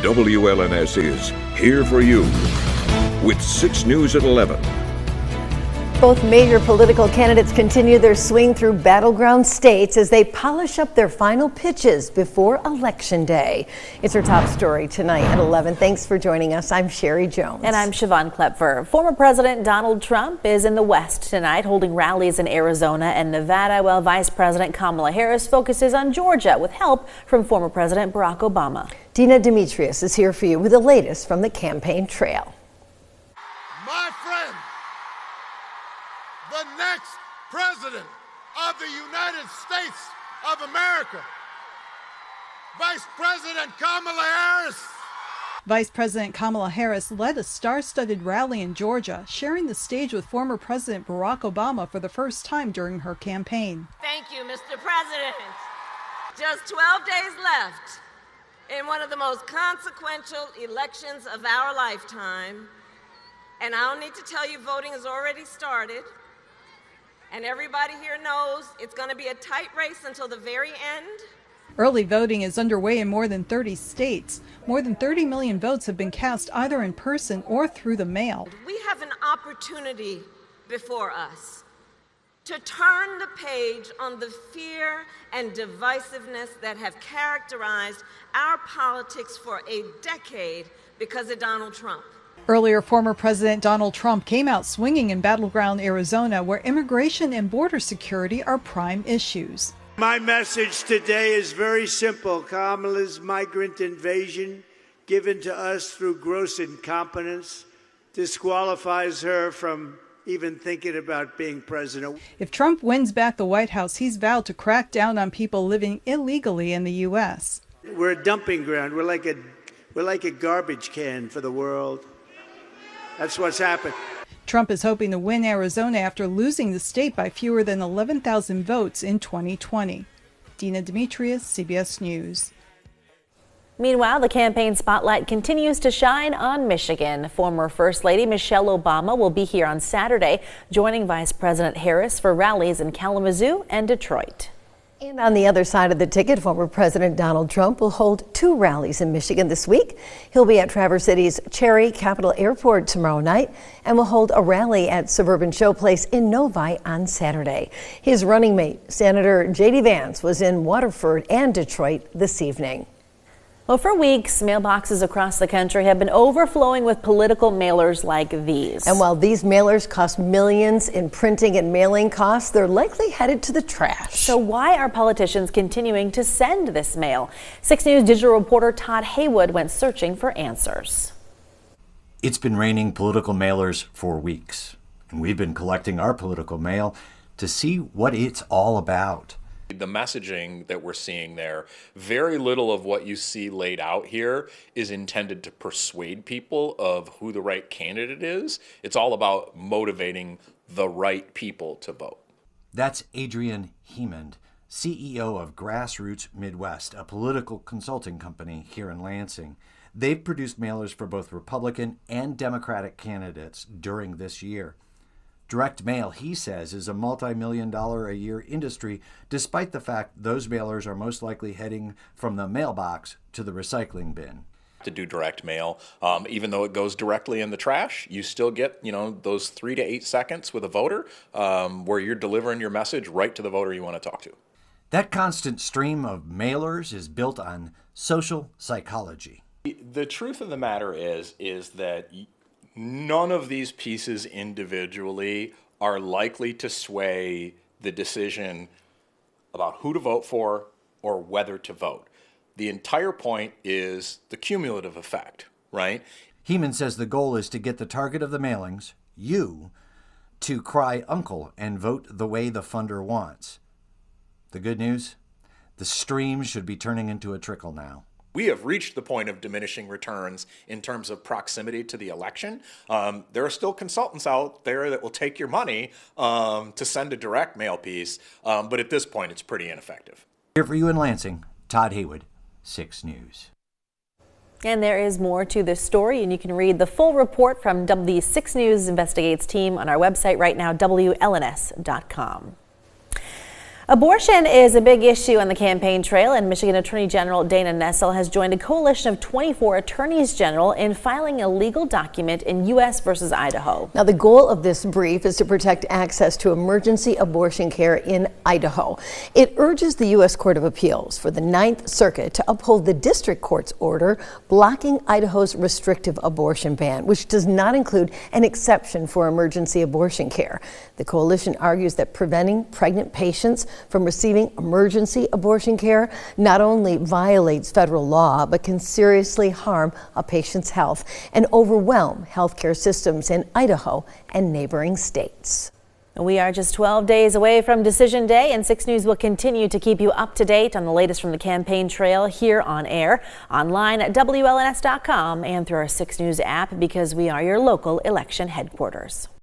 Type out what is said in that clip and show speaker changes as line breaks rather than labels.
WLNS is here for you with 6 News at 11.
Both major political candidates continue their swing through battleground states as they polish up their final pitches before Election Day. It's our top story tonight at 11. Thanks for joining us. I'm Sherry Jones.
And I'm Siobhan Klepfer. Former President Donald Trump is in the West tonight, holding rallies in Arizona and Nevada, while Vice President Kamala Harris focuses on Georgia with help from former President Barack Obama.
Dina Demetrius is here for you with the latest from the campaign trail.
My friend, the next president of the United States of America, Vice President Kamala Harris.
Vice President Kamala Harris led a star-studded rally in Georgia, sharing the stage with former President Barack Obama for the first time during her campaign.
Thank you, Mr. President. Just 12 days left in one of the most consequential elections of our lifetime. And I don't need to tell you, voting has already started. And everybody here knows it's going to be a tight race until the very end.
Early voting is underway in more than 30 states. More than 30 million votes have been cast either in person or through the mail.
We have an opportunity before us to turn the page on the fear and divisiveness that have characterized our politics for a decade because of Donald Trump.
Earlier, former President Donald Trump came out swinging in battleground Arizona, where immigration and border security are prime issues.
My message today is very simple. Kamala's migrant invasion, given to us through gross incompetence, disqualifies her from even thinking about being president.
If Trump wins back the White House, he's vowed to crack down on people living illegally in the U.S.
We're a dumping ground. We're like a garbage can for the world. That's what's happened.
Trump is hoping to win Arizona after losing the state by fewer than 11,000 votes in 2020. Dina Demetrius, CBS News.
Meanwhile, the campaign spotlight continues to shine on Michigan. Former First Lady Michelle Obama will be here on Saturday, joining Vice President Harris for rallies in Kalamazoo and Detroit.
And on the other side of the ticket, former President Donald Trump will hold 2 rallies in Michigan this week. He'll be at Traverse City's Cherry Capital Airport tomorrow night and will hold a rally at Suburban Showplace in Novi on Saturday. His running mate, Senator J.D. Vance, was in Waterford and Detroit this evening.
Well, for weeks, mailboxes across the country have been overflowing with political mailers like these.
And while these mailers cost millions in printing and mailing costs, they're likely headed to the trash.
So why are politicians continuing to send this mail? 6 News digital reporter Todd Haywood went searching for answers.
It's been raining political mailers for weeks, and we've been collecting our political mail to see what it's all about.
The messaging that we're seeing there, very little of what you see laid out here is intended to persuade people of who the right candidate is. It's all about motivating the right people to vote.
That's Adrian Hemond, CEO of Grassroots Midwest, a political consulting company here in Lansing. They've produced mailers for both Republican and Democratic candidates during this year. Direct mail, he says, is a multi-million-dollar-a-year industry, despite the fact those mailers are most likely heading from the mailbox to the recycling bin.
To do direct mail, even though it goes directly in the trash, you still get, those 3 to 8 seconds with a voter where you're delivering your message right to the voter you want to talk to.
That constant stream of mailers is built on social psychology.
The truth of the matter is that none of these pieces individually are likely to sway the decision about who to vote for or whether to vote. The entire point is the cumulative effect, right?
Hemond says the goal is to get the target of the mailings, you, to cry uncle and vote the way the funder wants. The good news? The stream should be turning into a trickle now.
We have reached the point of diminishing returns in terms of proximity to the election. There are still consultants out there that will take your money to send a direct mail piece, but at this point, it's pretty ineffective.
Here for you in Lansing, Todd Haywood, 6 News.
And there is more to this story, and you can read the full report from the 6 News Investigates team on our website right now, WLNS.com. Abortion is a big issue on the campaign trail, and Michigan Attorney General Dana Nessel has joined a coalition of 24 attorneys general in filing a legal document in U.S. versus Idaho.
Now, the goal of this brief is to protect access to emergency abortion care in Idaho. It urges the U.S. Court of Appeals for the Ninth Circuit to uphold the district court's order blocking Idaho's restrictive abortion ban, which does not include an exception for emergency abortion care. The coalition argues that preventing pregnant patients from receiving emergency abortion care not only violates federal law, but can seriously harm a patient's health and overwhelm healthcare systems in Idaho and neighboring states.
We are just 12 days away from Decision Day, and 6 News will continue to keep you up to date on the latest from the campaign trail here on air, online at WLNS.com, and through our 6 News app, because we are your local election headquarters.